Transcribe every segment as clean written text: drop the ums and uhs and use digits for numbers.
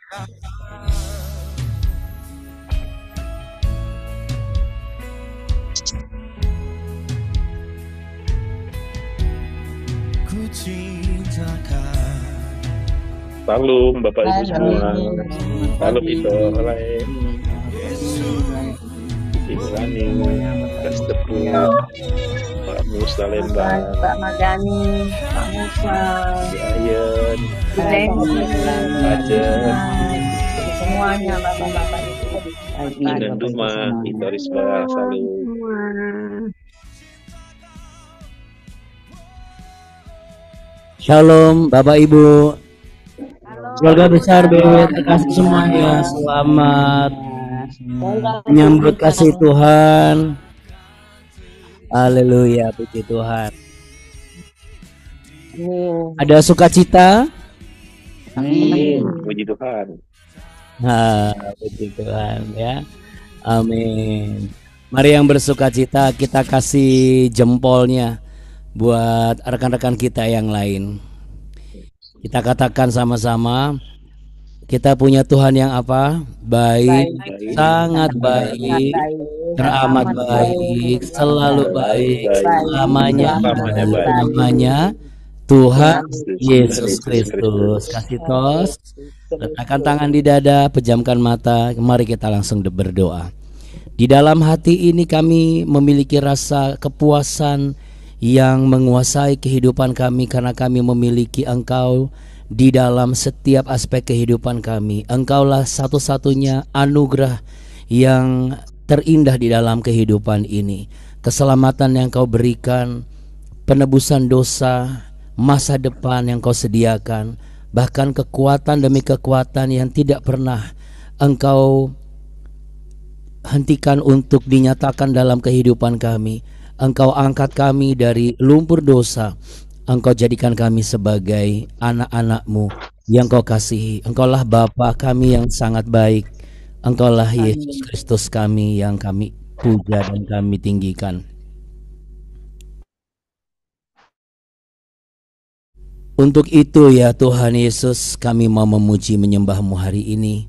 Ku cintakan. Salam Bapak Ibu semua. Salam itu oleh Ibu Rani, Mas Tepu, Pak Musa Lembang, Pak Magani, Pak Musa, Ayen, Aden, semuanya bapak-bapak itu. Inen Duma, Itorisba, salam. Shalom Bapak Ibu. Keluarga besar BW terkasih semuanya, selamat menyambut kasih Tuhan. Haleluya, puji Tuhan. Ada sukacita? Amin, puji Tuhan. Nah, puji Tuhan ya. Amin. Mari yang bersukacita kita kasih jempolnya buat rekan-rekan kita yang lain. Kita katakan sama-sama, kita punya Tuhan yang apa? Baik, sangat baik, teramat baik, selalu baik, selamanya Tuhan Yesus Kristus. Kasih tos, letakkan tangan di dada, pejamkan mata, mari kita langsung berdoa. Di dalam hati ini kami memiliki rasa kepuasan yang menguasai kehidupan kami karena kami memiliki Engkau di dalam setiap aspek kehidupan kami. Engkaulah satu-satunya anugerah yang terindah di dalam kehidupan ini. Keselamatan yang Kau berikan, penebusan dosa, masa depan yang Kau sediakan, bahkan kekuatan demi kekuatan yang tidak pernah Engkau hentikan untuk dinyatakan dalam kehidupan kami. Engkau angkat kami dari lumpur dosa. Engkau jadikan kami sebagai anak-anak-Mu yang Kau kasihi. Engkaulah Bapa kami yang sangat baik. Engkaulah Yesus Kristus kami yang kami puja dan kami tinggikan. Untuk itu ya Tuhan Yesus, kami mau memuji menyembah-Mu hari ini.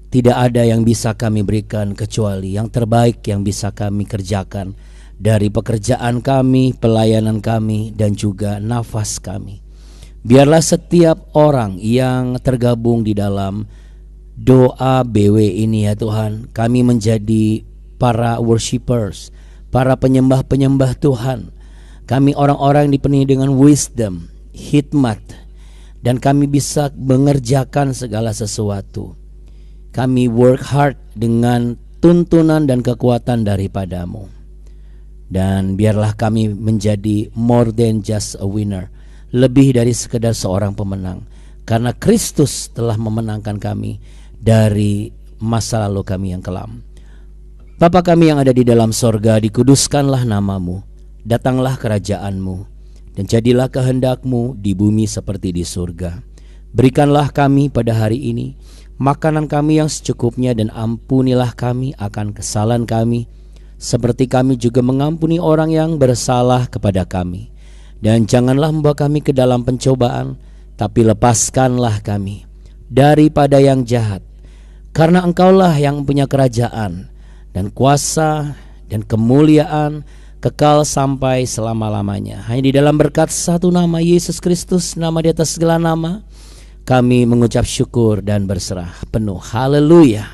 Tidak ada yang bisa kami berikan kecuali yang terbaik yang bisa kami kerjakan dari pekerjaan kami, pelayanan kami, dan juga nafas kami. Biarlah setiap orang yang tergabung di dalam doa BW ini ya Tuhan, kami menjadi para worshipers, para penyembah-penyembah Tuhan. Kami orang-orang yang dipenuhi dengan wisdom, hikmat, dan kami bisa mengerjakan segala sesuatu. Kami work hard dengan tuntunan dan kekuatan daripada-Mu. Dan biarlah kami menjadi more than just a winner, lebih dari sekedar seorang pemenang, karena Kristus telah memenangkan kami dari masa lalu kami yang kelam. Bapa kami yang ada di dalam sorga, dikuduskanlah nama-Mu, datanglah kerajaan-Mu, dan jadilah kehendak-Mu di bumi seperti di surga. Berikanlah kami pada hari ini makanan kami yang secukupnya, dan ampunilah kami akan kesalahan kami, seperti kami juga mengampuni orang yang bersalah kepada kami. Dan janganlah membawa kami ke dalam pencobaan, tapi lepaskanlah kami daripada yang jahat. Karena Engkaulah yang punya kerajaan dan kuasa dan kemuliaan kekal sampai selama-lamanya. Hanya di dalam berkat satu nama, Yesus Kristus, nama di atas segala nama, kami mengucap syukur dan berserah penuh. Haleluya.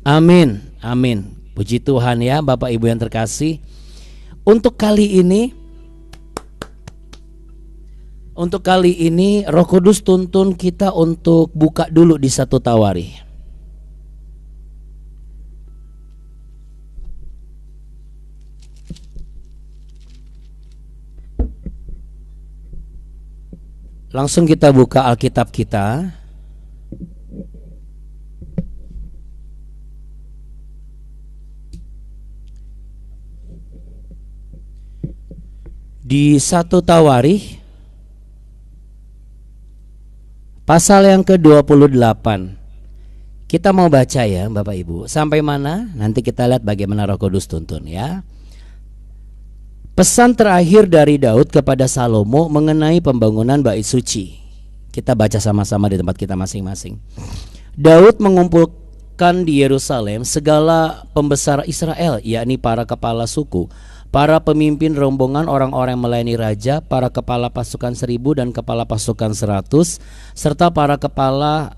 Amin. Amin. Puji Tuhan ya Bapak Ibu yang terkasih. Untuk kali ini Roh Kudus tuntun kita untuk buka dulu di 1 Tawari. Langsung kita buka Alkitab kita. Di 1 Tawarikh pasal yang ke-28. Kita mau baca ya Bapak Ibu. Sampai mana? Nanti kita lihat bagaimana Roh Kudus tuntun ya. Pesan terakhir dari Daud kepada Salomo mengenai pembangunan bait suci. Kita baca sama-sama di tempat kita masing-masing. Daud mengumpulkan di Yerusalem segala pembesar Israel, yakni para kepala suku, para pemimpin rombongan, orang-orang yang melayani raja, para kepala pasukan 1000 dan kepala pasukan 100, serta para kepala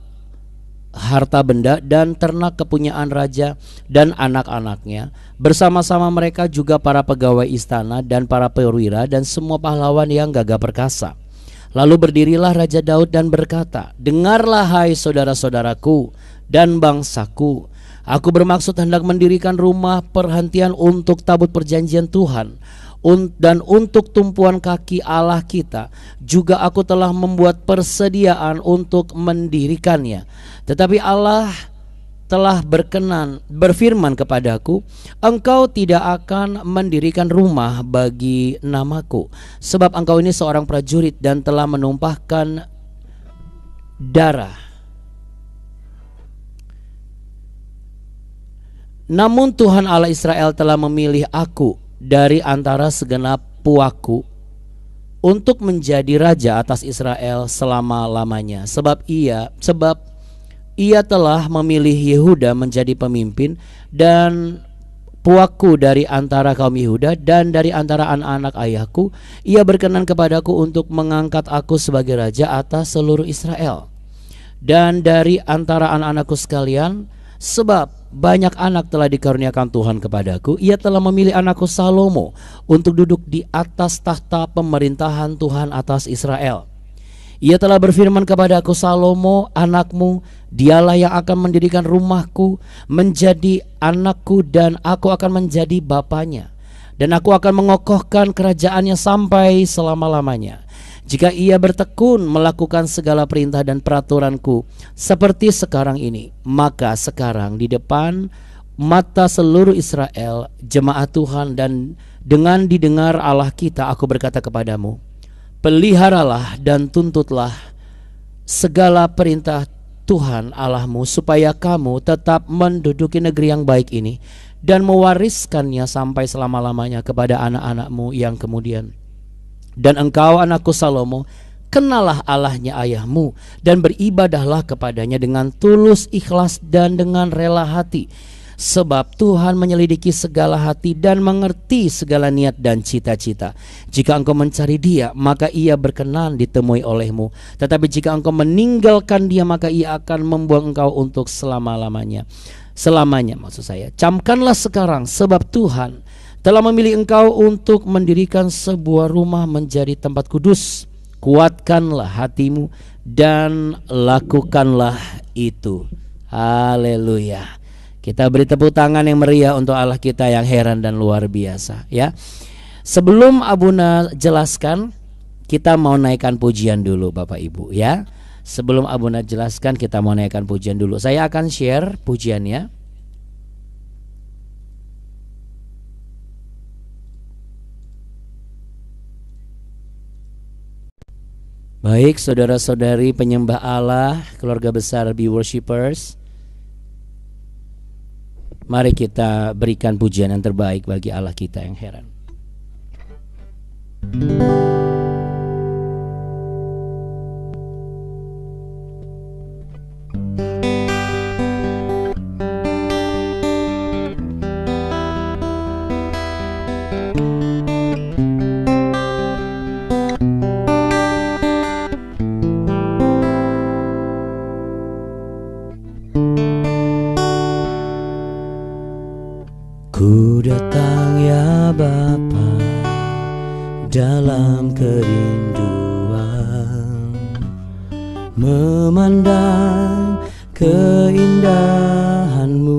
harta benda dan ternak kepunyaan raja dan anak-anaknya. Bersama-sama mereka juga para pegawai istana dan para perwira dan semua pahlawan yang gagah perkasa. Lalu berdirilah Raja Daud dan berkata, "Dengarlah hai saudara-saudaraku dan bangsaku. Aku bermaksud hendak mendirikan rumah perhentian untuk tabut perjanjian Tuhan dan untuk tumpuan kaki Allah kita. Juga aku telah membuat persediaan untuk mendirikannya. Tetapi Allah telah berfirman kepadaku, engkau tidak akan mendirikan rumah bagi namaku, sebab engkau ini seorang prajurit dan telah menumpahkan darah. Namun Tuhan Allah Israel telah memilih aku dari antara segenap puakku untuk menjadi raja atas Israel selama-lamanya, sebab ia telah memilih Yehuda menjadi pemimpin dan puakku dari antara kaum Yehuda dan dari antara anak-anak ayahku. Ia berkenan kepadaku untuk mengangkat aku sebagai raja atas seluruh Israel. Dan dari antara anak-anakku sekalian, sebab banyak anak telah dikaruniakan Tuhan kepadaku, ia telah memilih anakku Salomo untuk duduk di atas tahta pemerintahan Tuhan atas Israel. Ia telah berfirman kepadaku, Salomo anakmu, dialah yang akan mendirikan rumahku menjadi anakku, dan aku akan menjadi bapanya, dan aku akan mengokohkan kerajaannya sampai selama-lamanya. Jika ia bertekun melakukan segala perintah dan peraturanku seperti sekarang ini, maka sekarang di depan mata seluruh Israel, jemaat Tuhan, dan dengan didengar Allah kita, aku berkata kepadamu, peliharalah dan tuntutlah segala perintah Tuhan Allahmu, supaya kamu tetap menduduki negeri yang baik ini dan mewariskannya sampai selama-lamanya kepada anak-anakmu yang kemudian. Dan engkau anakku Salomo, kenalah Allahnya ayahmu dan beribadahlah kepadanya dengan tulus, ikhlas dan dengan rela hati. Sebab Tuhan menyelidiki segala hati dan mengerti segala niat dan cita-cita. Jika engkau mencari Dia, maka Ia berkenan ditemui olehmu. Tetapi jika engkau meninggalkan Dia, maka Ia akan membuang engkau untuk selama-lamanya. Selamanya maksud saya. Camkanlah sekarang, sebab Tuhan telah memilih engkau untuk mendirikan sebuah rumah menjadi tempat kudus. Kuatkanlah hatimu dan lakukanlah itu. Haleluya. Kita beri tepuk tangan yang meriah untuk Allah kita yang heran dan luar biasa, ya. Sebelum Abuna jelaskan, kita mau naikkan pujian dulu Bapak Ibu, ya. Sebelum Abuna jelaskan, kita mau naikkan pujian dulu. Saya akan share pujiannya. Baik, saudara-saudari penyembah Allah, keluarga besar Be Worshipers, mari kita berikan pujian yang terbaik bagi Allah kita yang heran. Ku datang ya Bapa dalam kerinduan, memandang keindahan-Mu.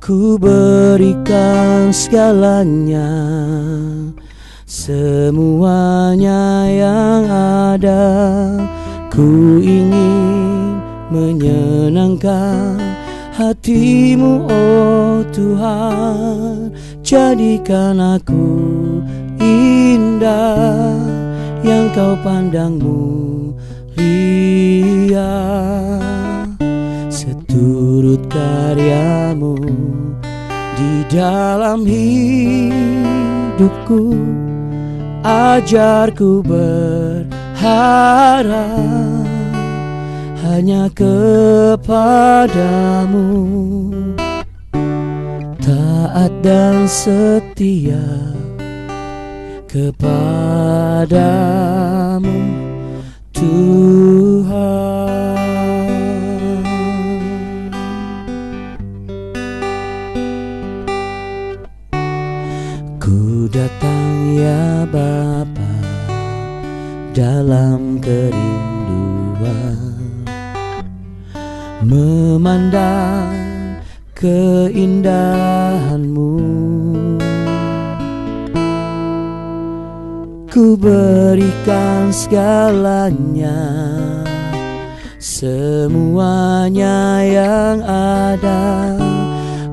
Ku berikan segalanya, semuanya yang ada. Ku ingin menyenangkan hati-Mu, oh Tuhan. Jadikan aku indah yang Kau pandang mulia, seturut karya-Mu di dalam hidupku. Ajarku berharap hanya kepadamu, taat dan setia kepadamu Tuhan. Ku datang ya Bapa dalam kerinduan, memandang keindahan-Mu. Ku berikan segalanya, semuanya yang ada.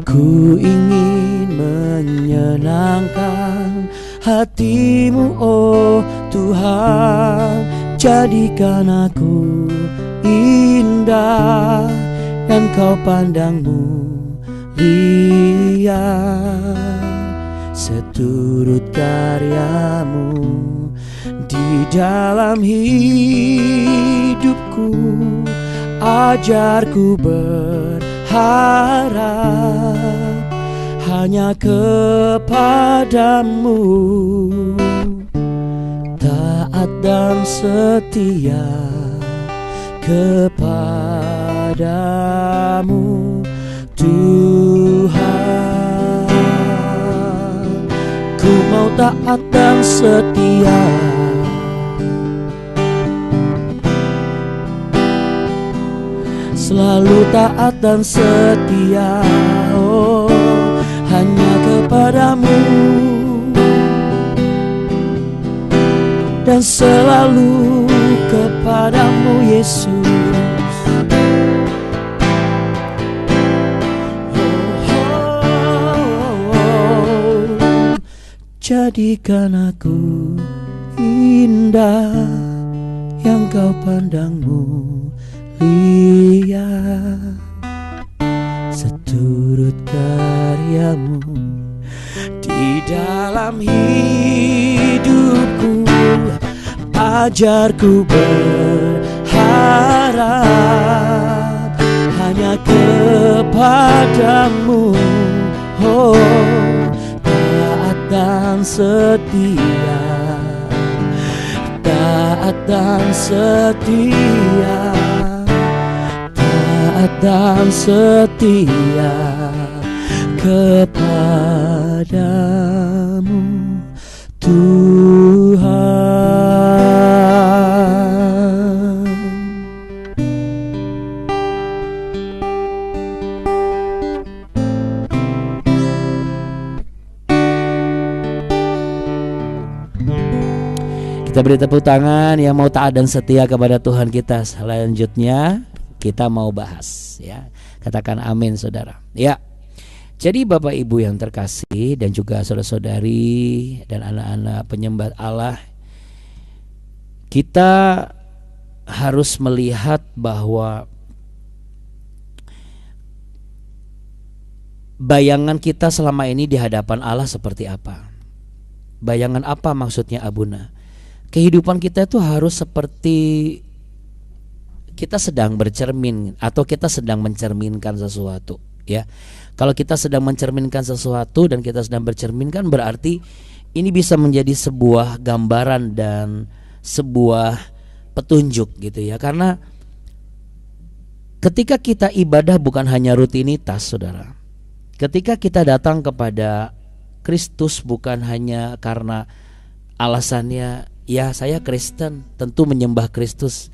Ku ingin menyenangkan hati-Mu, oh Tuhan. Jadikan aku indah dan Kau pandang mulia, seturut karya-Mu di dalam hidupku. Ajarku berharap hanya kepadamu, taat dan setia kepadamu Tuhan. Ku mau taat dan setia, selalu taat dan setia, oh, hanya kepadamu, dan selalu kepadamu Yesus. Jadikan aku indah yang Kau pandang mulia, seturut karya-Mu di dalam hidupku. Ajarku berharap hanya kepadamu, oh, taat dan setia, taat dan setia, taat dan setia kepadamu Tuhan. Kita beri tepuk tangan yang mau taat dan setia kepada Tuhan kita. Selanjutnya kita mau bahas, ya. Katakan amin, saudara. Ya. Jadi Bapak Ibu yang terkasih dan juga saudara-saudari dan anak-anak penyembah Allah, kita harus melihat bahwa bayangan kita selama ini di hadapan Allah seperti apa. Bayangan apa maksudnya, Abuna? Kehidupan kita itu harus seperti kita sedang bercermin atau kita sedang mencerminkan sesuatu, ya. Kalau kita sedang mencerminkan sesuatu dan kita sedang bercerminkan, berarti ini bisa menjadi sebuah gambaran dan sebuah petunjuk, gitu ya. Karena ketika kita ibadah bukan hanya rutinitas, saudara. Ketika kita datang kepada Kristus bukan hanya karena alasannya, ya saya Kristen, tentu menyembah Kristus.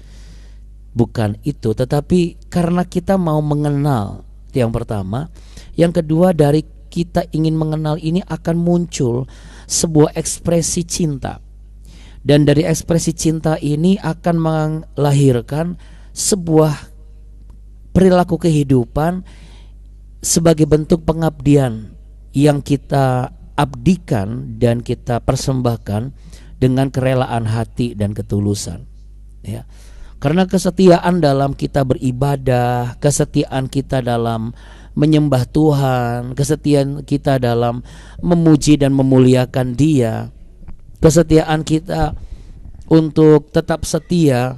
Bukan itu, tetapi karena kita mau mengenal. Itu yang pertama. Yang kedua, dari kita ingin mengenal ini akan muncul sebuah ekspresi cinta. Dan dari ekspresi cinta ini akan melahirkan sebuah perilaku kehidupan sebagai bentuk pengabdian yang kita abdikan dan kita persembahkan dengan kerelaan hati dan ketulusan, ya. Karena kesetiaan dalam kita beribadah, kesetiaan kita dalam menyembah Tuhan, kesetiaan kita dalam memuji dan memuliakan Dia, kesetiaan kita untuk tetap setia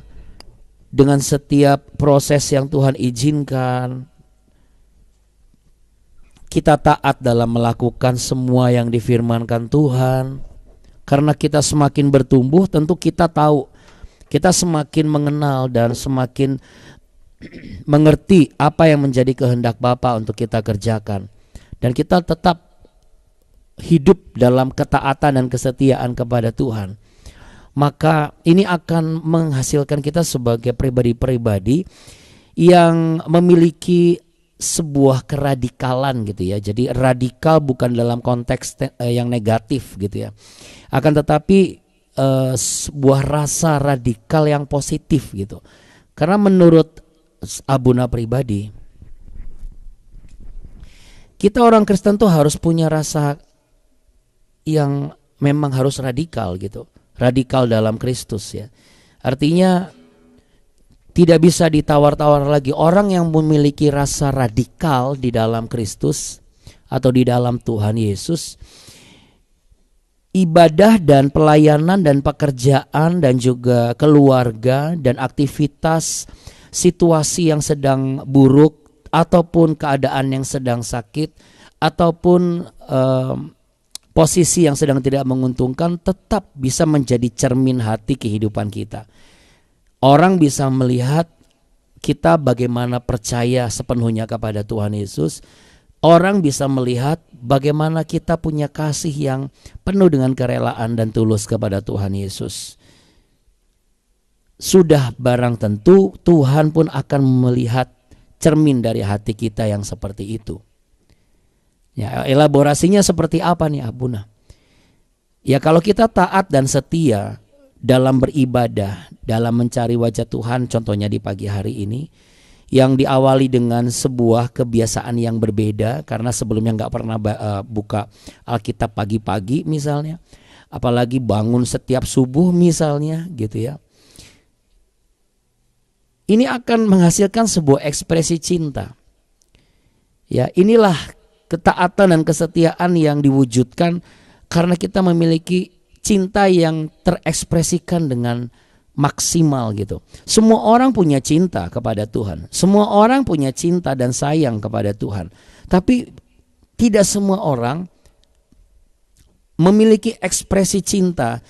dengan setiap proses yang Tuhan izinkan. Kita taat dalam melakukan semua yang difirmankan Tuhan. Karena kita semakin bertumbuh, tentu kita tahu, kita semakin mengenal dan semakin mengerti apa yang menjadi kehendak Bapa untuk kita kerjakan. Dan kita tetap hidup dalam ketaatan dan kesetiaan kepada Tuhan. Maka ini akan menghasilkan kita sebagai pribadi-pribadi yang memiliki sebuah keradikalan gitu ya. Jadi radikal bukan dalam konteks yang negatif gitu ya. Akan tetapi sebuah rasa radikal yang positif gitu. Karena menurut Abuna pribadi, kita orang Kristen tuh harus punya rasa yang memang harus radikal gitu. Radikal dalam Kristus ya. Artinya tidak bisa ditawar-tawar lagi. Orang yang memiliki rasa radikal di dalam Kristus atau di dalam Tuhan Yesus, ibadah dan pelayanan dan pekerjaan dan juga keluarga dan aktivitas, situasi yang sedang buruk ataupun keadaan yang sedang sakit ataupun posisi yang sedang tidak menguntungkan, tetap bisa menjadi cermin hati kehidupan kita. Orang bisa melihat kita bagaimana percaya sepenuhnya kepada Tuhan Yesus. Orang bisa melihat bagaimana kita punya kasih yang penuh dengan kerelaan dan tulus kepada Tuhan Yesus. Sudah barang tentu Tuhan pun akan melihat cermin dari hati kita yang seperti itu. Ya, elaborasinya seperti apa nih Abuna? Ya, kalau kita taat dan setia dalam beribadah, dalam mencari wajah Tuhan, contohnya di pagi hari ini, yang diawali dengan sebuah kebiasaan yang berbeda, karena sebelumnya nggak pernah buka Alkitab pagi-pagi misalnya, apalagi bangun setiap subuh misalnya gitu ya. Ini akan menghasilkan sebuah ekspresi cinta. Ya, inilah ketaatan dan kesetiaan yang diwujudkan karena kita memiliki cinta yang terekspresikan dengan maksimal gitu. Semua orang punya cinta kepada Tuhan. Semua orang punya cinta dan sayang kepada Tuhan. Tapi tidak semua orang memiliki ekspresi cinta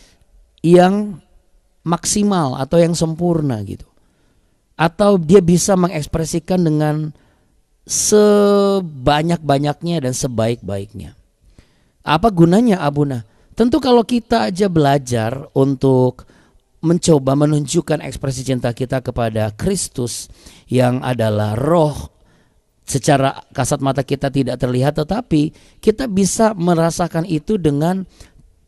yang maksimal atau yang sempurna gitu. Atau dia bisa mengekspresikan dengan sebanyak-banyaknya dan sebaik-baiknya. Apa gunanya Abuna? Tentu kalau kita aja belajar untuk mencoba menunjukkan ekspresi cinta kita kepada Kristus yang adalah roh, secara kasat mata kita tidak terlihat, tetapi kita bisa merasakan itu dengan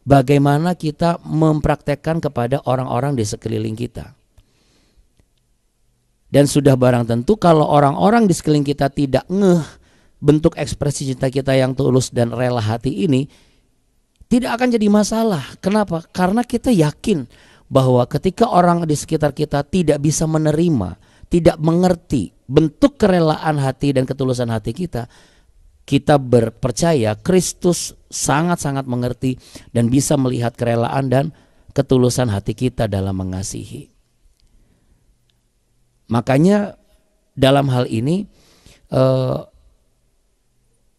bagaimana kita mempraktekkan kepada orang-orang di sekeliling kita. Dan sudah barang tentu kalau orang-orang di sekeliling kita tidak ngeh bentuk ekspresi cinta kita yang tulus dan rela hati ini, tidak akan jadi masalah. Kenapa? Karena kita yakin bahwa ketika orang di sekitar kita tidak bisa menerima, tidak mengerti bentuk kerelaan hati dan ketulusan hati kita, kita berpercaya Kristus sangat-sangat mengerti dan bisa melihat kerelaan dan ketulusan hati kita dalam mengasihi. Makanya dalam hal ini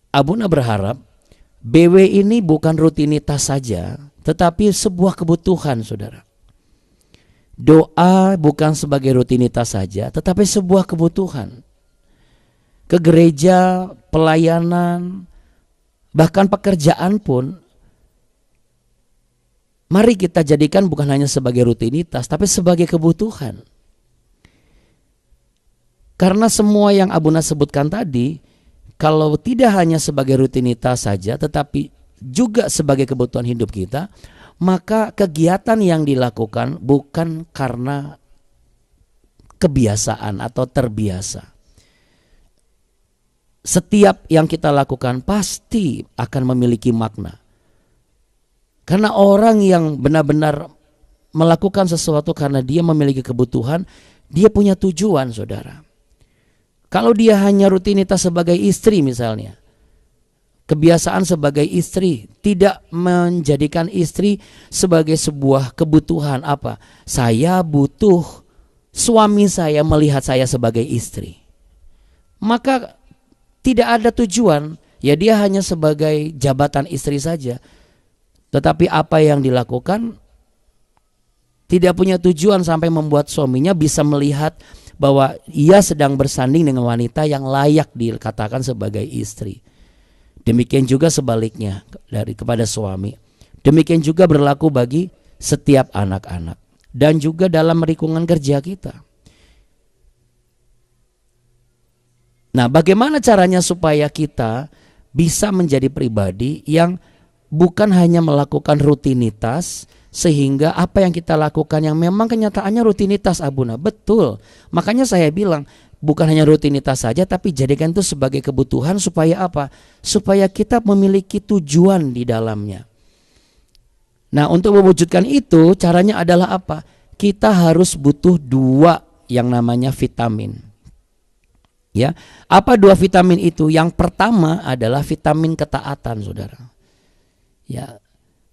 Abuna berharap BW ini bukan rutinitas saja, tetapi sebuah kebutuhan, saudara. Doa bukan sebagai rutinitas saja, tetapi sebuah kebutuhan. Ke gereja, pelayanan, bahkan pekerjaan pun, mari kita jadikan bukan hanya sebagai rutinitas, tapi sebagai kebutuhan. Karena semua yang Abuna sebutkan tadi, kalau tidak hanya sebagai rutinitas saja, tetapi juga sebagai kebutuhan hidup kita, maka kegiatan yang dilakukan bukan karena kebiasaan atau terbiasa. Setiap yang kita lakukan pasti akan memiliki makna. Karena orang yang benar-benar melakukan sesuatu karena dia memiliki kebutuhan, dia punya tujuan, saudara. Kalau dia hanya rutinitas sebagai istri misalnya, kebiasaan sebagai istri, tidak menjadikan istri sebagai sebuah kebutuhan apa? Saya butuh suami saya melihat saya sebagai istri, maka tidak ada tujuan, ya dia hanya sebagai jabatan istri saja. Tetapi apa yang dilakukan tidak punya tujuan sampai membuat suaminya bisa melihat bahwa ia sedang bersanding dengan wanita yang layak dikatakan sebagai istri. Demikian juga sebaliknya kepada suami. Demikian juga berlaku bagi setiap anak-anak dan juga dalam lingkungan kerja kita. Nah, bagaimana caranya supaya kita bisa menjadi pribadi yang bukan hanya melakukan rutinitas, sehingga apa yang kita lakukan yang memang kenyataannya rutinitas, Abuna. Betul. Makanya saya bilang bukan hanya rutinitas saja, tapi jadikan itu sebagai kebutuhan supaya apa? Supaya kita memiliki tujuan di dalamnya. Nah, untuk mewujudkan itu caranya adalah apa? Kita harus butuh 2 yang namanya vitamin. Ya, apa 2 vitamin itu? Yang pertama adalah vitamin ketaatan, saudara. Ya,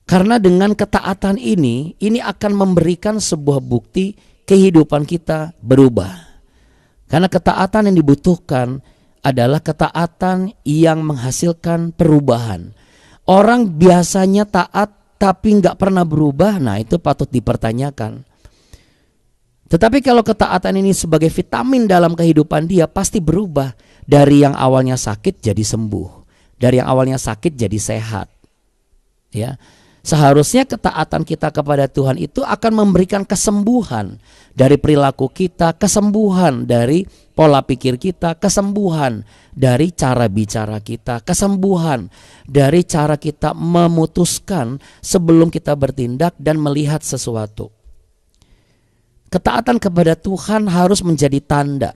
karena dengan ketaatan ini akan memberikan sebuah bukti kehidupan kita berubah. Karena ketaatan yang dibutuhkan adalah ketaatan yang menghasilkan perubahan. Orang biasanya taat tapi nggak pernah berubah, nah itu patut dipertanyakan. Tetapi kalau ketaatan ini sebagai vitamin dalam kehidupan dia, pasti berubah. Dari yang awalnya sakit jadi sembuh, dari yang awalnya sakit jadi sehat. Ya, seharusnya ketaatan kita kepada Tuhan itu akan memberikan kesembuhan dari perilaku kita, kesembuhan dari pola pikir kita, kesembuhan dari cara bicara kita, kesembuhan dari cara kita memutuskan sebelum kita bertindak dan melihat sesuatu. Ketaatan kepada Tuhan harus menjadi tanda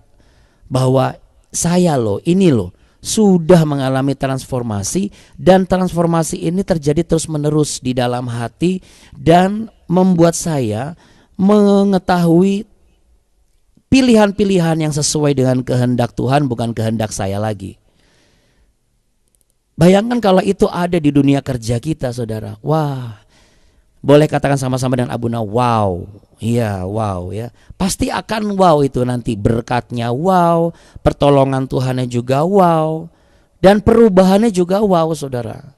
bahwa saya ini sudah mengalami transformasi, dan transformasi ini terjadi terus-menerus di dalam hati dan membuat saya mengetahui pilihan-pilihan yang sesuai dengan kehendak Tuhan, bukan kehendak saya lagi. Bayangkan kalau itu ada di dunia kerja kita, saudara. Wah, boleh katakan sama-sama dengan Abuna, wow. Iya, wow ya. Pasti akan wow itu nanti, berkatnya wow, pertolongan Tuhannya juga wow, dan perubahannya juga wow, saudara.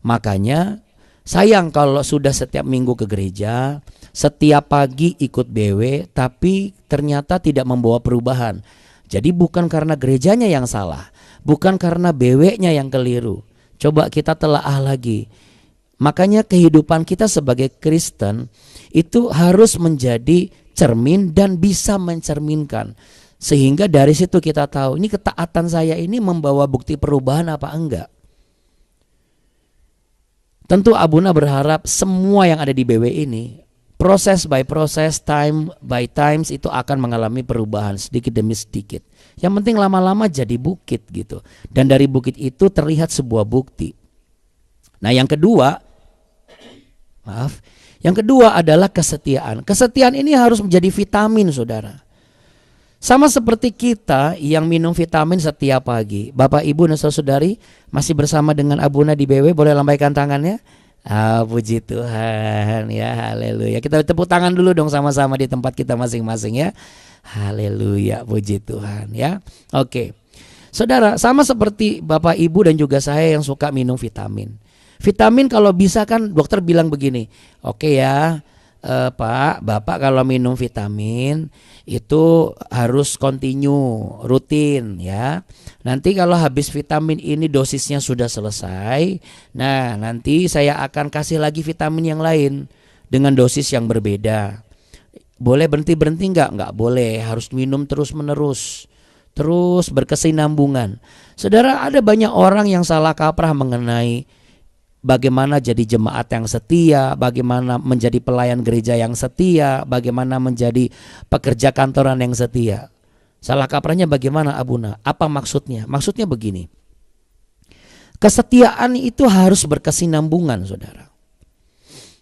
Makanya sayang kalau sudah setiap minggu ke gereja, setiap pagi ikut BW, tapi ternyata tidak membawa perubahan. Jadi bukan karena gerejanya yang salah, bukan karena BW-nya yang keliru. Coba kita telaah lagi. Makanya kehidupan kita sebagai Kristen itu harus menjadi cermin dan bisa mencerminkan. Sehingga dari situ kita tahu ini ketaatan saya ini membawa bukti perubahan apa enggak. Tentu Abuna berharap semua yang ada di BW ini, proses by proses, time by times, itu akan mengalami perubahan sedikit demi sedikit. Yang penting lama-lama jadi bukit gitu. Dan dari bukit itu terlihat sebuah bukti. Nah, yang kedua adalah kesetiaan. Kesetiaan ini harus menjadi vitamin, saudara. Sama seperti kita yang minum vitamin setiap pagi. Bapak, Ibu, dan saudari masih bersama dengan Abuna di BW, boleh lambaikan tangannya. Puji Tuhan ya, haleluya. Kita tepuk tangan dulu dong sama-sama di tempat kita masing-masing ya. Haleluya, puji Tuhan ya. Oke. Saudara, sama seperti Bapak, Ibu, dan juga saya yang suka minum vitamin. Vitamin kalau bisa kan dokter bilang begini, oke ya Pak, Bapak kalau minum vitamin itu harus continue, rutin ya. Nanti kalau habis vitamin ini dosisnya sudah selesai, nah nanti saya akan kasih lagi vitamin yang lain dengan dosis yang berbeda. Boleh berhenti-berhenti enggak? Enggak boleh, harus minum terus-menerus, terus berkesinambungan. Saudara, ada banyak orang yang salah kaprah mengenai bagaimana jadi jemaat yang setia, bagaimana menjadi pelayan gereja yang setia, bagaimana menjadi pekerja kantoran yang setia. Salah kaprahnya bagaimana, Abuna? Apa maksudnya? Maksudnya begini. Kesetiaan itu harus berkesinambungan, saudara.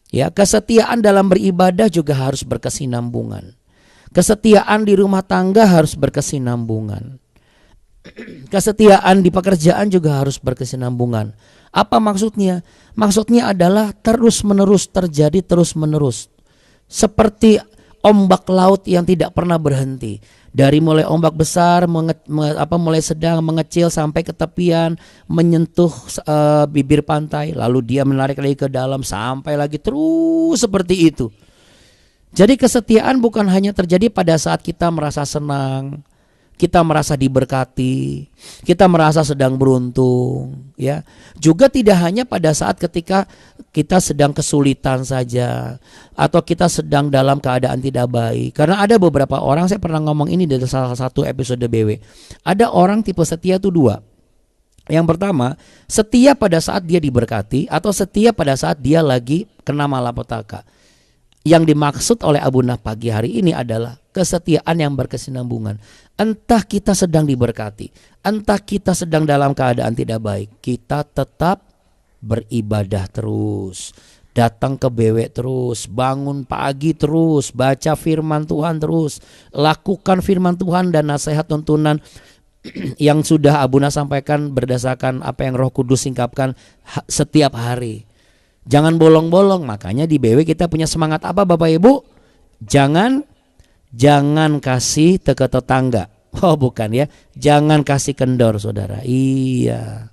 Ya, kesetiaan dalam beribadah juga harus berkesinambungan. Kesetiaan di rumah tangga harus berkesinambungan. Kesetiaan di pekerjaan juga harus berkesinambungan. Apa maksudnya? Maksudnya adalah terus-menerus terjadi, terus-menerus. Seperti ombak laut yang tidak pernah berhenti. Dari mulai ombak besar, mulai sedang, mengecil sampai ke tepian, menyentuh bibir pantai, lalu dia menarik lagi ke dalam sampai lagi terus seperti itu. Jadi kesetiaan bukan hanya terjadi pada saat kita merasa senang, kita merasa diberkati, kita merasa sedang beruntung, ya. Juga tidak hanya pada saat ketika kita sedang kesulitan saja atau kita sedang dalam keadaan tidak baik. Karena ada beberapa orang, saya pernah ngomong ini dari salah satu episode BW. Ada orang tipe setia itu dua. Yang pertama, setia pada saat dia diberkati atau setia pada saat dia lagi kena malapetaka. Yang dimaksud oleh Abuna pagi hari ini adalah kesetiaan yang berkesinambungan. Entah kita sedang diberkati, entah kita sedang dalam keadaan tidak baik, kita tetap beribadah terus, datang ke BW terus, bangun pagi terus, baca firman Tuhan terus, lakukan firman Tuhan dan nasihat tuntunan yang sudah Abuna sampaikan berdasarkan apa yang Roh Kudus singkapkan setiap hari. Jangan bolong-bolong. Makanya di BW kita punya semangat apa Bapak Ibu? Jangan kasih ke tetangga. Oh bukan ya. Jangan kasih kendor saudara. Iya.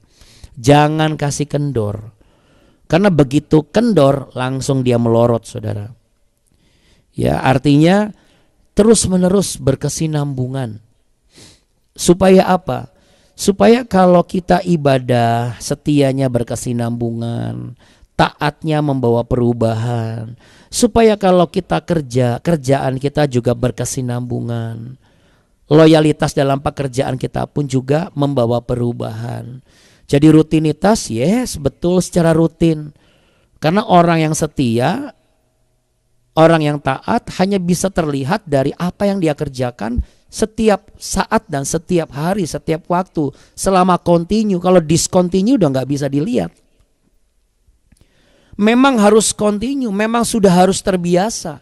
Jangan kasih kendor. Karena begitu kendor langsung dia melorot saudara. Ya artinya terus menerus berkesinambungan. Supaya apa? Supaya kalau kita ibadah setianya berkesinambungan, taatnya membawa perubahan. Supaya kalau kita kerjaan kita juga berkesinambungan. Loyalitas dalam pekerjaan kita pun juga membawa perubahan. Jadi rutinitas, yes betul secara rutin. Karena orang yang setia, orang yang taat hanya bisa terlihat dari apa yang dia kerjakan setiap saat dan setiap hari, setiap waktu. Selama continue, kalau discontinue udah gak bisa dilihat. Memang harus continue, memang sudah harus terbiasa.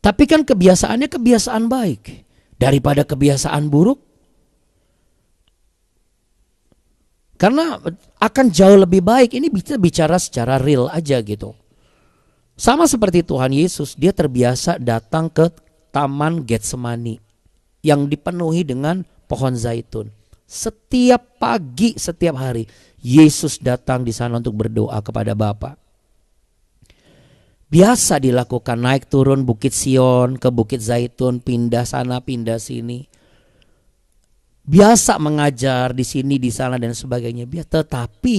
Tapi kan kebiasaannya kebiasaan baik daripada kebiasaan buruk. Karena akan jauh lebih baik, ini bisa bicara secara real aja gitu. Sama seperti Tuhan Yesus, dia terbiasa datang ke Taman Getsemani yang dipenuhi dengan pohon zaitun. Setiap pagi, setiap hari Yesus datang di sana untuk berdoa kepada Bapa. Biasa dilakukan naik turun Bukit Sion ke Bukit Zaitun, pindah sana pindah sini. Biasa mengajar di sini di sana dan sebagainya. Tetapi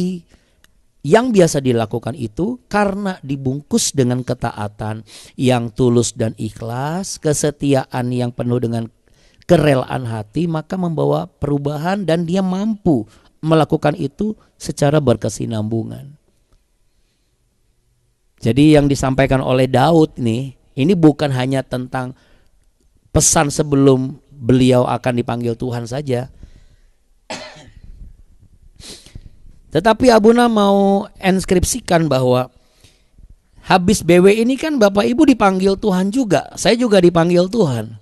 yang biasa dilakukan itu karena dibungkus dengan ketaatan yang tulus dan ikhlas, kesetiaan yang penuh dengan kerelaan hati, maka membawa perubahan dan dia mampu melakukan itu secara berkesinambungan. Jadi yang disampaikan oleh Daud nih, ini bukan hanya tentang pesan sebelum beliau akan dipanggil Tuhan saja. Tetapi Abuna mau enskripsikan bahwa habis BW ini kan Bapak Ibu dipanggil Tuhan juga. Saya juga dipanggil Tuhan.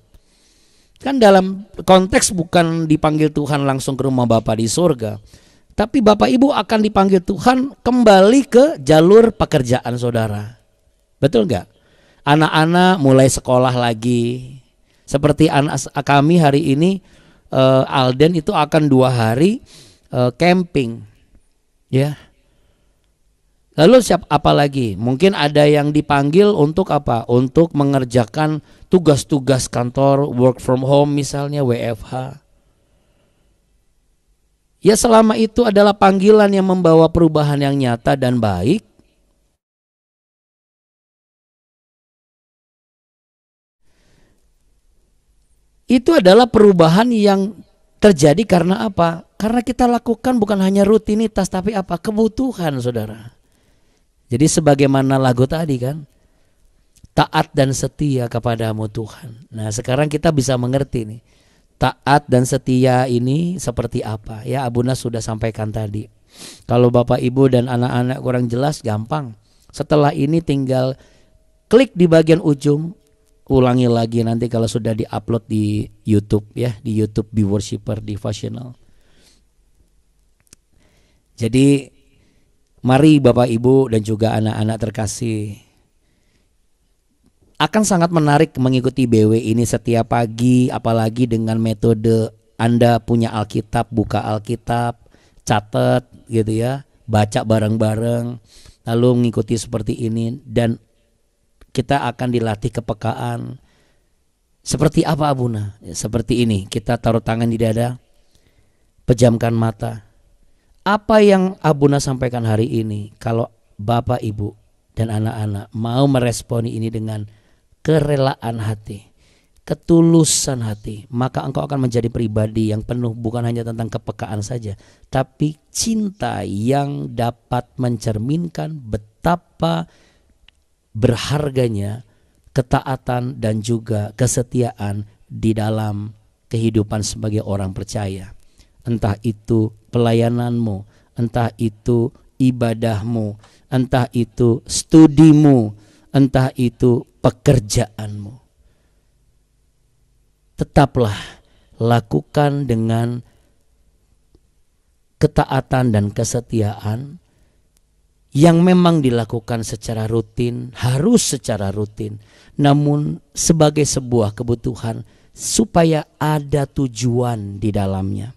Kan dalam konteks bukan dipanggil Tuhan langsung ke rumah Bapa di surga, tapi Bapak Ibu akan dipanggil Tuhan kembali ke jalur pekerjaan saudara. Betul gak? Anak-anak mulai sekolah lagi. Seperti anak kami hari ini Alden itu akan 2 hari camping. Ya. Lalu apa lagi? Mungkin ada yang dipanggil untuk apa? Untuk mengerjakan tugas-tugas kantor, work from home misalnya, WFH. Ya selama itu adalah panggilan yang membawa perubahan yang nyata dan baik. Itu adalah perubahan yang terjadi karena apa? Karena kita lakukan bukan hanya rutinitas tapi apa? Kebutuhan saudara. Jadi sebagaimana lagu tadi kan, taat dan setia kepadamu Tuhan. Nah sekarang kita bisa mengerti nih, taat dan setia ini seperti apa. Ya Abuna sudah sampaikan tadi. Kalau Bapak Ibu dan anak-anak kurang jelas gampang. Setelah ini tinggal klik di bagian ujung, ulangi lagi nanti kalau sudah diupload di YouTube ya, di YouTube Be Worshipper Devotional. Jadi mari Bapak Ibu dan juga anak-anak terkasih, akan sangat menarik mengikuti BW ini setiap pagi, apalagi dengan metode Anda punya Alkitab, buka Alkitab, catat gitu ya, baca bareng-bareng, lalu mengikuti seperti ini, dan kita akan dilatih kepekaan. Seperti apa Abuna? Ya, seperti ini, kita taruh tangan di dada, pejamkan mata. Apa yang Abuna sampaikan hari ini, kalau Bapak, Ibu, dan anak-anak mau meresponi ini dengan kerelaan hati, ketulusan hati, maka engkau akan menjadi pribadi yang penuh bukan hanya tentang kepekaan saja, tapi cinta yang dapat mencerminkan betapa berharganya ketaatan dan juga kesetiaan di dalam kehidupan sebagai orang percaya. Entah itu pelayananmu, entah itu ibadahmu, entah itu studimu, entah itu pekerjaanmu. Tetaplah lakukan dengan ketaatan dan kesetiaan yang memang dilakukan secara rutin, harus secara rutin, namun sebagai sebuah kebutuhan supaya ada tujuan di dalamnya.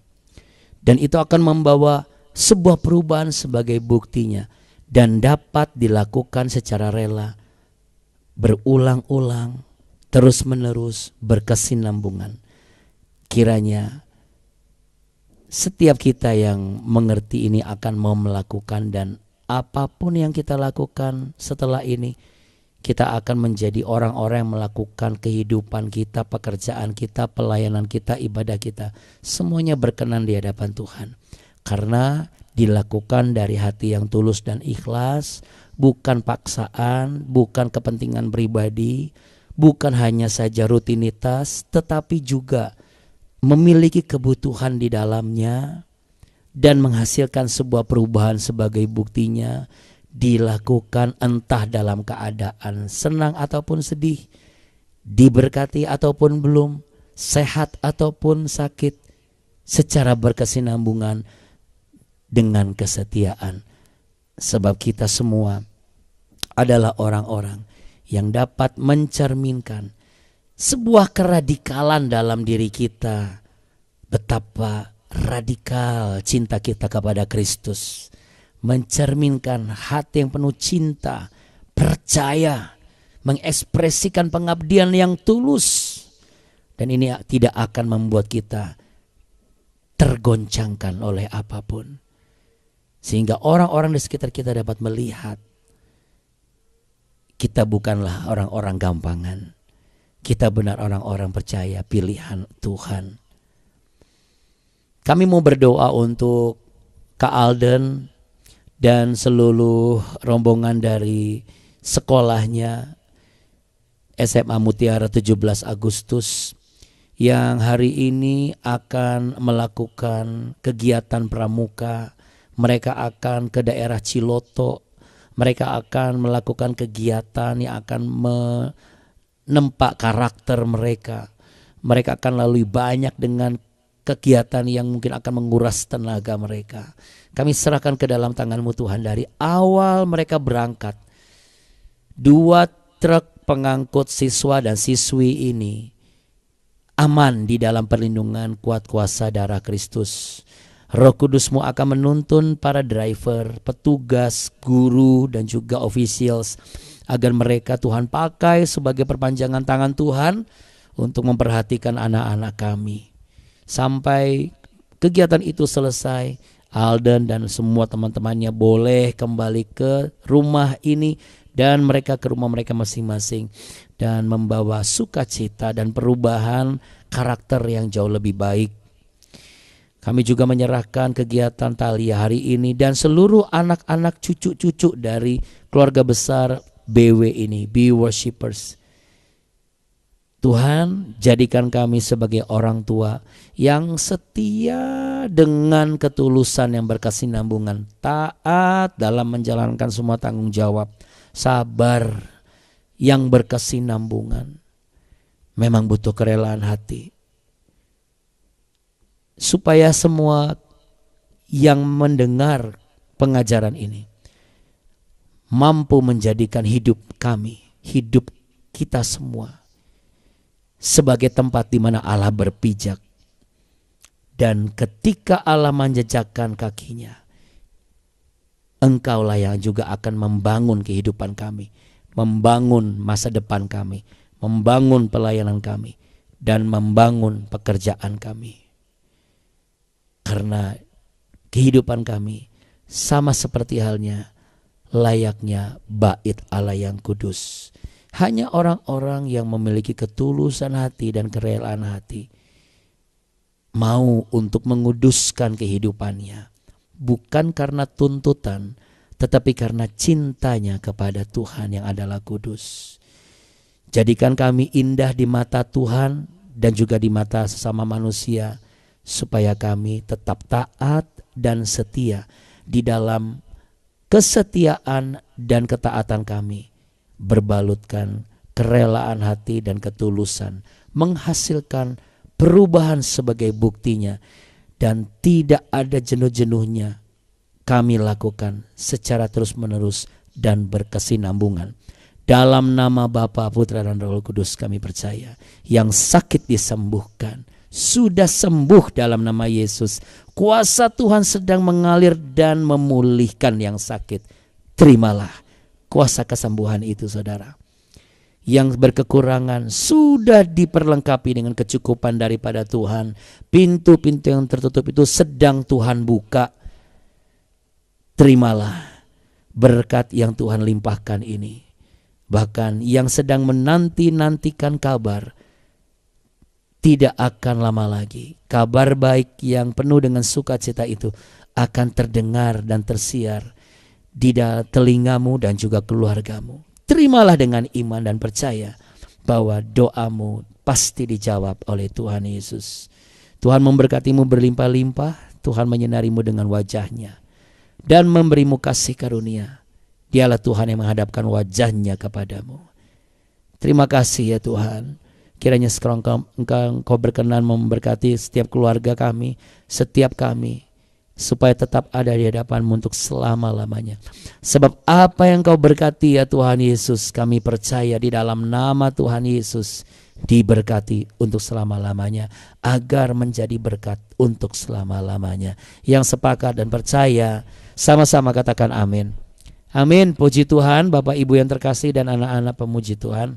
Dan itu akan membawa sebuah perubahan sebagai buktinya dan dapat dilakukan secara rela, berulang-ulang, terus-menerus, berkesinambungan. Kiranya setiap kita yang mengerti ini akan mau melakukan, dan apapun yang kita lakukan setelah ini, kita akan menjadi orang-orang yang melakukan kehidupan kita, pekerjaan kita, pelayanan kita, ibadah kita, semuanya berkenan di hadapan Tuhan. Karena dilakukan dari hati yang tulus dan ikhlas, bukan paksaan, bukan kepentingan pribadi, bukan hanya saja rutinitas, tetapi juga memiliki kebutuhan di dalamnya dan menghasilkan sebuah perubahan sebagai buktinya, dilakukan entah dalam keadaan senang ataupun sedih, diberkati ataupun belum, sehat ataupun sakit, secara berkesinambungan dengan kesetiaan. Sebab kita semua adalah orang-orang yang dapat mencerminkan sebuah keradikalan dalam diri kita. Betapa radikal cinta kita kepada Kristus, mencerminkan hati yang penuh cinta, percaya, mengekspresikan pengabdian yang tulus. Dan ini tidak akan membuat kita tergoncangkan oleh apapun, sehingga orang-orang di sekitar kita dapat melihat kita bukanlah orang-orang gampangan, kita benar orang-orang percaya pilihan Tuhan. Kami mau berdoa untuk Kak Alden dan seluruh rombongan dari sekolahnya SMA Mutiara 17 Agustus yang hari ini akan melakukan kegiatan pramuka. Mereka akan ke daerah Ciloto, mereka akan melakukan kegiatan yang akan menempa karakter mereka. Mereka akan lalui banyak dengan kegiatan yang mungkin akan menguras tenaga mereka. Kami serahkan ke dalam tangan-Mu Tuhan. Dari awal mereka berangkat, 2 truk pengangkut siswa dan siswi ini aman di dalam perlindungan kuat kuasa darah Kristus. Roh Kudus-Mu akan menuntun para driver, petugas, guru, dan juga officials agar mereka Tuhan pakai sebagai perpanjangan tangan Tuhan untuk memperhatikan anak-anak kami. Sampai kegiatan itu selesai, Alden dan semua teman-temannya boleh kembali ke rumah ini dan mereka ke rumah mereka masing-masing dan membawa sukacita dan perubahan karakter yang jauh lebih baik. Kami juga menyerahkan kegiatan Thalia hari ini dan seluruh anak-anak cucu-cucu dari keluarga besar BW ini, Be Worshippers. Tuhan, jadikan kami sebagai orang tua yang setia dengan ketulusan yang berkesinambungan, taat dalam menjalankan semua tanggung jawab, sabar yang berkesinambungan. Memang butuh kerelaan hati, supaya semua yang mendengar pengajaran ini mampu menjadikan hidup kami, hidup kita semua sebagai tempat di mana Allah berpijak. Dan ketika Allah menjejakkan kakinya, Engkaulah yang juga akan membangun kehidupan kami, membangun masa depan kami, membangun pelayanan kami, dan membangun pekerjaan kami. Karena kehidupan kami sama seperti halnya layaknya bait Allah yang kudus. Hanya orang-orang yang memiliki ketulusan hati dan kerelaan hati mau untuk menguduskan kehidupannya, bukan karena tuntutan, tetapi karena cintanya kepada Tuhan yang adalah kudus. Jadikan kami indah di mata Tuhan dan juga di mata sesama manusia, supaya kami tetap taat dan setia di dalam kesetiaan dan ketaatan kami, berbalutkan kerelaan hati dan ketulusan, menghasilkan perubahan sebagai buktinya, dan tidak ada jenuh-jenuhnya kami lakukan secara terus-menerus dan berkesinambungan. Dalam nama Bapa, Putra, dan Roh Kudus kami percaya. Yang sakit disembuhkan, sudah sembuh dalam nama Yesus. Kuasa Tuhan sedang mengalir dan memulihkan yang sakit. Terimalah kuasa kesembuhan itu, saudara. Yang berkekurangan sudah diperlengkapi dengan kecukupan daripada Tuhan. Pintu-pintu yang tertutup itu sedang Tuhan buka. Terimalah berkat yang Tuhan limpahkan ini. Bahkan yang sedang menanti-nantikan kabar, tidak akan lama lagi kabar baik yang penuh dengan sukacita itu akan terdengar dan tersiar di telingamu dan juga keluargamu. Terimalah dengan iman dan percaya bahwa doamu pasti dijawab oleh Tuhan Yesus. Tuhan memberkatimu berlimpah-limpah, Tuhan menyinarimu dengan wajahnya dan memberimu kasih karunia. Dialah Tuhan yang menghadapkan wajahnya kepadamu. Terima kasih ya Tuhan. Kiranya sekarang Engkau berkenan memberkati setiap keluarga kami, setiap kami, supaya tetap ada di hadapan-Mu untuk selama-lamanya. Sebab apa yang Kau berkati ya Tuhan Yesus, kami percaya di dalam nama Tuhan Yesus diberkati untuk selama-lamanya, agar menjadi berkat untuk selama-lamanya. Yang sepakat dan percaya sama-sama katakan amin. Amin. Puji Tuhan, Bapak Ibu yang terkasih dan anak-anak pemuji Tuhan.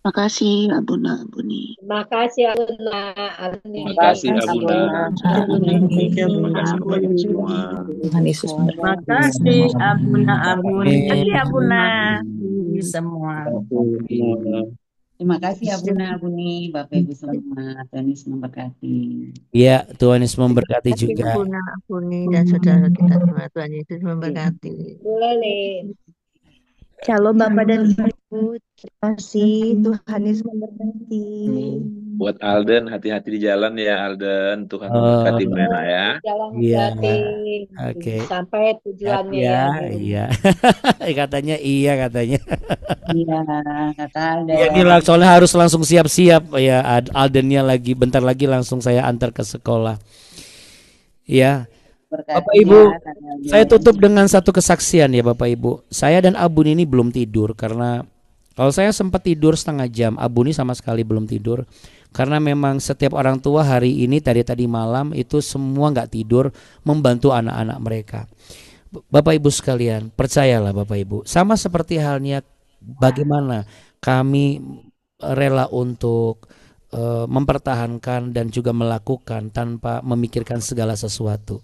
Makasih Abuna Abuni. Makasih Abuna Abuni. Makasih Abuna. Terima kasih Bapak Ibu semua. Tuhan Yesus memberkati. Makasih Abuna Abuni. Makasih Abuna Semua. Terima kasih Abuna Abuni, Bapak Ibu semua. Tuhan Yesus memberkati. Ya, Tuhan Yesus memberkati juga. Abuna Abuni dan saudara kita semua. Tuhan Yesus memberkati. boleh. Shalom Bapak dan Ibu. Terima kasih. Tuhan Yesus memberkati. Buat Alden, hati-hati di jalan ya Alden. Tuhan memberkati Brena ya. Jalan Iya. hati Oke. sampai tujuannya Ya, ya. iya. Katanya iya katanya. Iya, kata Alden. Ya, ini soalnya harus langsung siap-siap ya. Aldennya lagi bentar lagi langsung saya antar ke sekolah. Ya. Berkati Bapak Ibu, ya, kata Alden. saya tutup dengan satu kesaksian ya Bapak Ibu. Saya dan Abun ini belum tidur karena kalau saya sempat tidur setengah jam, Abun ini sama sekali belum tidur. Karena memang setiap orang tua hari ini tadi malam itu semua nggak tidur membantu anak-anak mereka. Bapak Ibu sekalian, percayalah Bapak Ibu, sama seperti halnya bagaimana kami rela untuk mempertahankan dan juga melakukan tanpa memikirkan segala sesuatu.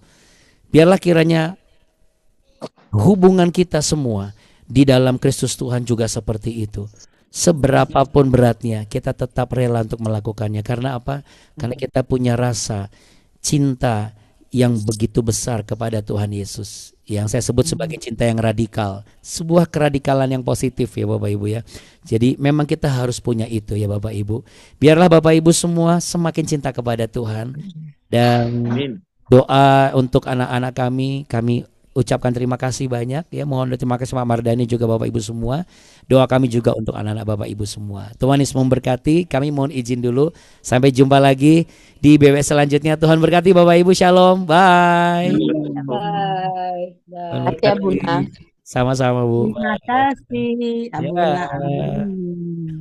Biarlah kiranya hubungan kita semua di dalam Kristus Tuhan juga seperti itu. Seberapapun beratnya, kita tetap rela untuk melakukannya. Karena apa? Karena kita punya rasa cinta yang begitu besar kepada Tuhan Yesus, yang saya sebut sebagai cinta yang radikal. Sebuah keradikalan yang positif ya Bapak Ibu ya. Jadi memang kita harus punya itu ya Bapak Ibu. Biarlah Bapak Ibu semua semakin cinta kepada Tuhan. Dan Amin. doa untuk anak-anak kami ucapkan terima kasih banyak ya. Mohon terima kasih Pak Mardani juga Bapak Ibu semua. Doa kami juga untuk anak-anak Bapak Ibu semua. Tuhan Yesus memberkati. Kami mohon izin dulu. Sampai jumpa lagi di BW selanjutnya. Tuhan berkati Bapak Ibu. Shalom. Bye. Bye. Bye. Hati Abuna. Sama-sama Bu. Terima kasih, Ya. Abuna Abuni.